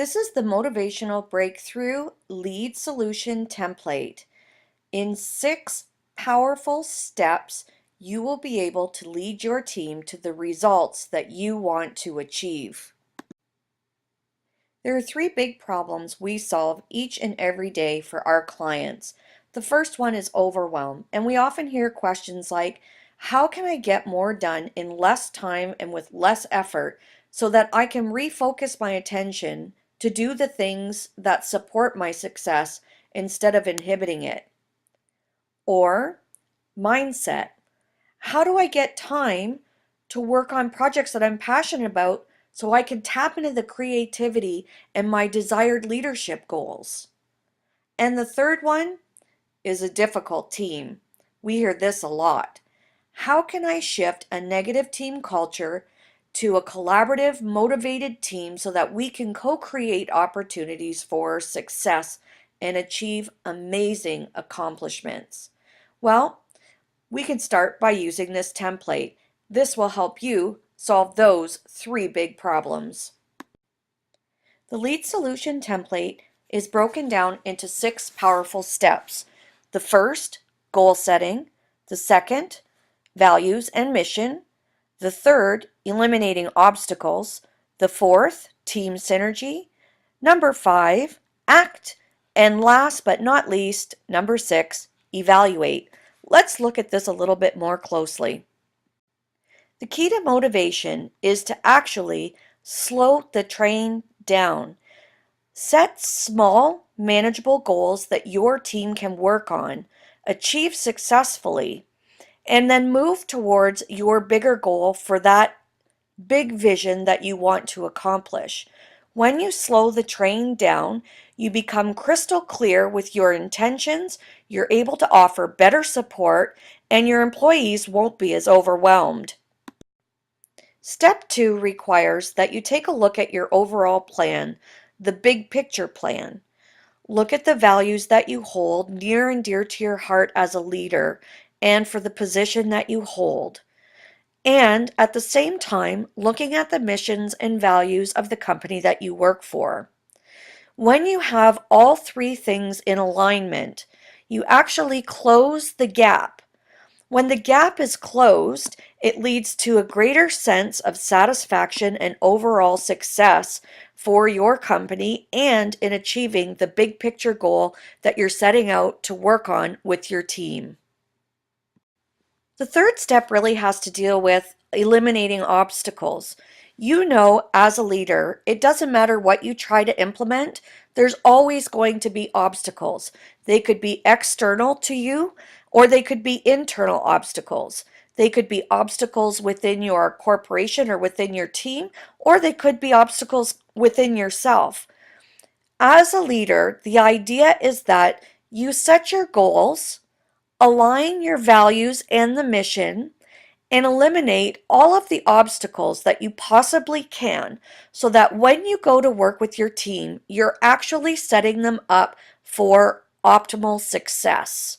This is the Motivational Breakthrough Lead Solution template. In 6 powerful steps, you will be able to lead your team to the results that you want to achieve. There are 3 big problems we solve each and every day for our clients. The first one is overwhelm, and we often hear questions like, how can I get more done in less time and with less effort so that I can refocus my attention to do the things that support my success instead of inhibiting it? Or mindset. How do I get time to work on projects that I'm passionate about so I can tap into the creativity and my desired leadership goals? And the third one is a difficult team. We hear this a lot. How can I shift a negative team culture to a collaborative, motivated team so that we can co-create opportunities for success and achieve amazing accomplishments? Well, we can start by using this template. This will help you solve those 3 big problems. The lead solution template is broken down into 6 powerful steps. The first, goal setting. The second, values and mission. The third, eliminating obstacles. The fourth, team synergy. Number 5, act. And last but not least, number 6, evaluate. Let's look at this a little bit more closely. The key to motivation is to actually slow the train down. Set small, manageable goals that your team can work on, achieve successfully, and then move towards your bigger goal for that big vision that you want to accomplish. When you slow the train down, you become crystal clear with your intentions, you're able to offer better support, and your employees won't be as overwhelmed. Step 2 requires that you take a look at your overall plan, the big picture plan. Look at the values that you hold near and dear to your heart as a leader and for the position that you hold. And at the same time, looking at the missions and values of the company that you work for. When you have all 3 things in alignment, you actually close the gap. When the gap is closed, it leads to a greater sense of satisfaction and overall success for your company and in achieving the big picture goal that you're setting out to work on with your team. The third step really has to deal with eliminating obstacles. You know, as a leader, it doesn't matter what you try to implement, there's always going to be obstacles. They could be external to you, or they could be internal obstacles. They could be obstacles within your corporation or within your team, or they could be obstacles within yourself. As a leader, the idea is that you set your goals, align your values and the mission, and eliminate all of the obstacles that you possibly can so that when you go to work with your team, you're actually setting them up for optimal success.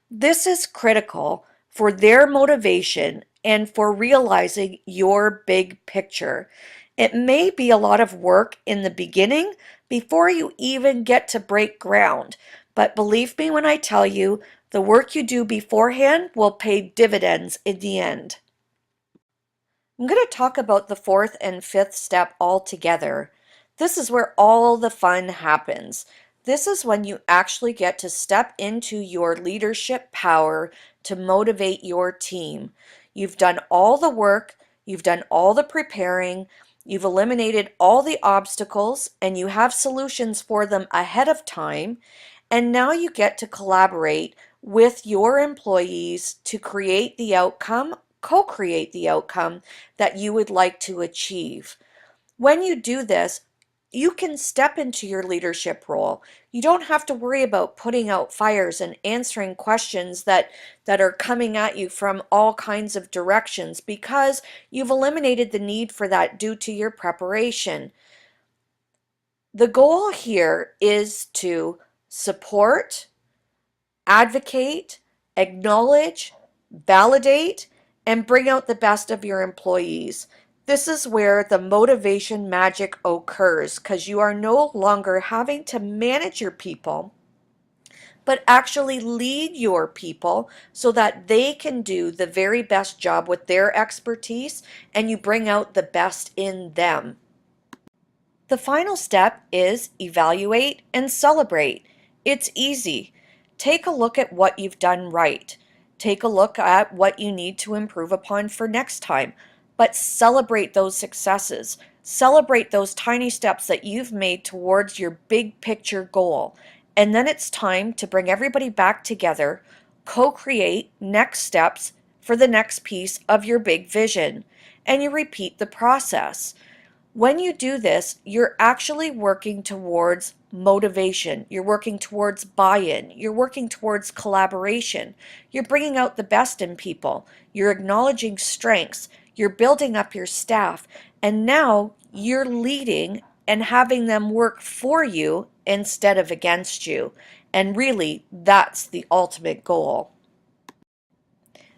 This is critical for their motivation and for realizing your big picture. It may be a lot of work in the beginning before you even get to break ground, but believe me when I tell you, the work you do beforehand will pay dividends in the end. I'm going to talk about the 4th and 5th step all together. This is where all the fun happens. This is when you actually get to step into your leadership power to motivate your team. You've done all the work, you've done all the preparing, you've eliminated all the obstacles, and you have solutions for them ahead of time. And now you get to collaborate with your employees to create the outcome, co-create the outcome that you would like to achieve. When you do this, you can step into your leadership role. You don't have to worry about putting out fires and answering questions that are coming at you from all kinds of directions because you've eliminated the need for that due to your preparation. The goal here is to support, advocate, acknowledge, validate, and bring out the best of your employees. This is where the motivation magic occurs because you are no longer having to manage your people, but actually lead your people so that they can do the very best job with their expertise and you bring out the best in them. The final step is evaluate and celebrate. It's easy. Take a look at what you've done right. Take a look at what you need to improve upon for next time. But celebrate those successes. Celebrate those tiny steps that you've made towards your big picture goal. And then it's time to bring everybody back together, co-create next steps for the next piece of your big vision. And you repeat the process. When you do this, you're actually working towards motivation. You're working towards buy-in. You're working towards collaboration. You're bringing out the best in people. You're acknowledging strengths. You're building up your staff. And now you're leading and having them work for you instead of against you. And really, that's the ultimate goal.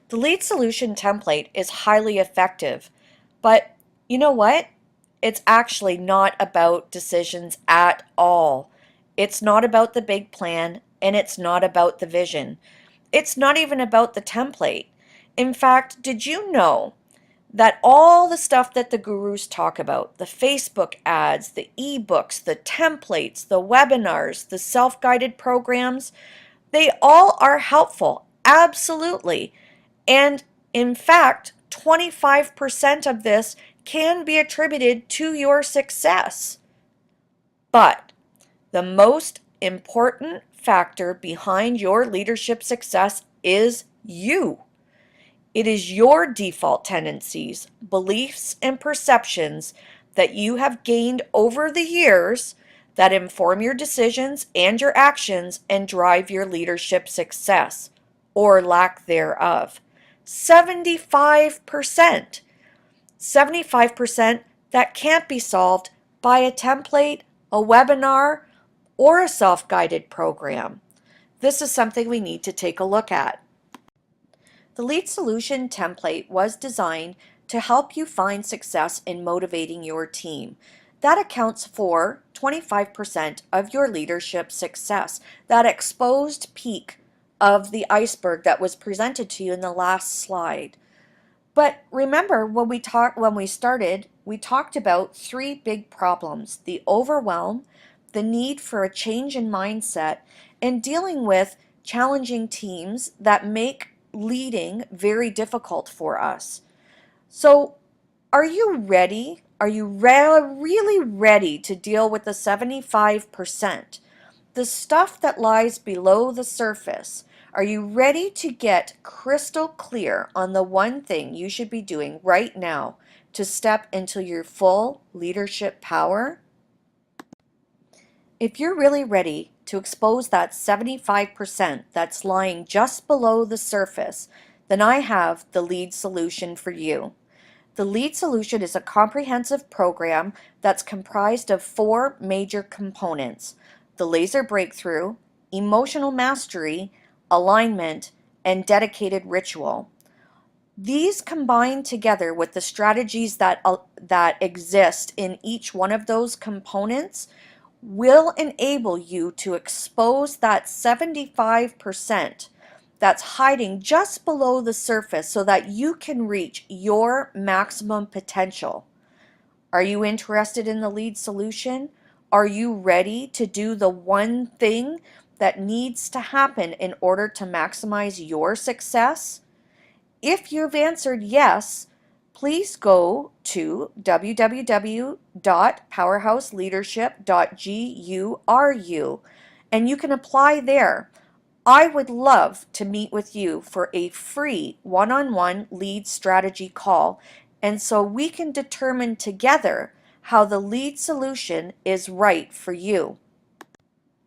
The lead solution template is highly effective, but you know what? It's actually not about decisions at all. It's not about the big plan, and it's not about the vision. It's not even about the template. In fact, did you know that all the stuff that the gurus talk about, the Facebook ads, the ebooks, the templates, the webinars, the self-guided programs, they all are helpful, absolutely. And in fact, 25% of this can be attributed to your success. But the most important factor behind your leadership success is you. It is your default tendencies, beliefs, and perceptions that you have gained over the years that inform your decisions and your actions and drive your leadership success or lack thereof. 75%. 75% that can't be solved by a template, a webinar, or a self-guided program. This is something we need to take a look at. The Lead Solution template was designed to help you find success in motivating your team. That accounts for 25% of your leadership success, that exposed peak of the iceberg that was presented to you in the last slide. But remember when we started, we talked about three big problems: the overwhelm, the need for a change in mindset, and dealing with challenging teams that make leading very difficult for us. So, are you ready? Are you really ready to deal with the 75%? The stuff that lies below the surface. Are you ready to get crystal clear on the one thing you should be doing right now to step into your full leadership power? If you're really ready to expose that 75% that's lying just below the surface, then I have the lead solution for you. The LEAD solution is a comprehensive program that's comprised of four major components: the laser breakthrough, emotional mastery, alignment, and dedicated ritual. These combine together with the strategies that exist in each one of those components will enable you to expose that 75% that's hiding just below the surface so that you can reach your maximum potential. Are you interested in the lead solution? Are you ready to do the one thing that needs to happen in order to maximize your success? If you've answered yes, please go to www.powerhouseleadership.guru and you can apply there. I would love to meet with you for a free one-on-one lead strategy call, and so we can determine together how the lead solution is right for you.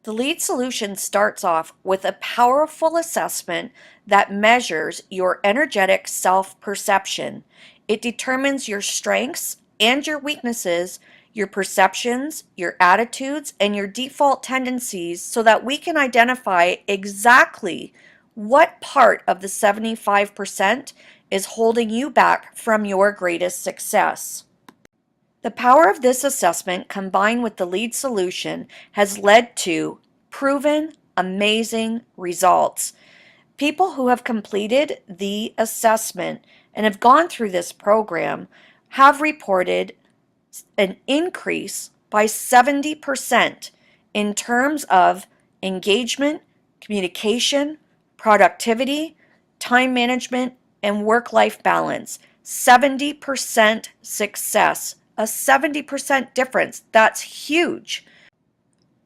The lead solution starts off with a powerful assessment that measures your energetic self-perception. It determines your strengths and your weaknesses, your perceptions, your attitudes, and your default tendencies so that we can identify exactly what part of the 75% is holding you back from your greatest success. The power of this assessment combined with the LEAD solution has led to proven amazing results. People who have completed the assessment and have gone through this program have reported an increase by 70% in terms of engagement, communication, productivity, time management, and work-life balance. 70% success, a 70% difference. That's huge.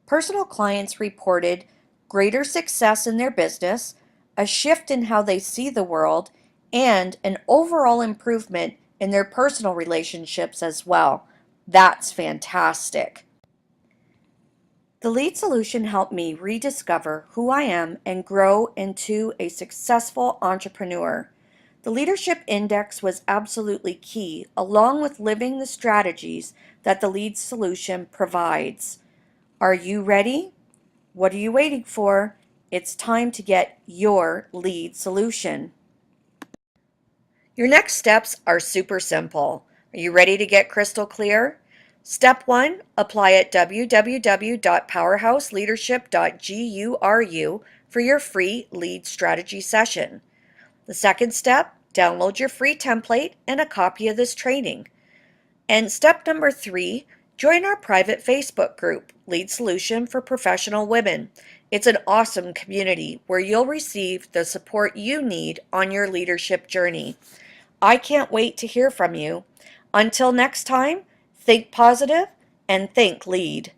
Personal clients reported greater success in their business, a shift in how they see the world, and an overall improvement in their personal relationships as well. That's fantastic. The LEAD solution helped me rediscover who I am and grow into a successful entrepreneur. The leadership index was absolutely key, along with living the strategies that the LEAD solution provides. Are you ready? What are you waiting for? It's time to get your LEAD solution. Your next steps are super simple. Are you ready to get crystal clear? Step 1, apply at www.powerhouseleadership.guru for your free LEAD strategy session. The second step, download your free template and a copy of this training. And step number 3, join our private Facebook group, LEAD Solution for Professional Women. It's an awesome community where you'll receive the support you need on your leadership journey. I can't wait to hear from you. Until next time, think positive and think LEAD.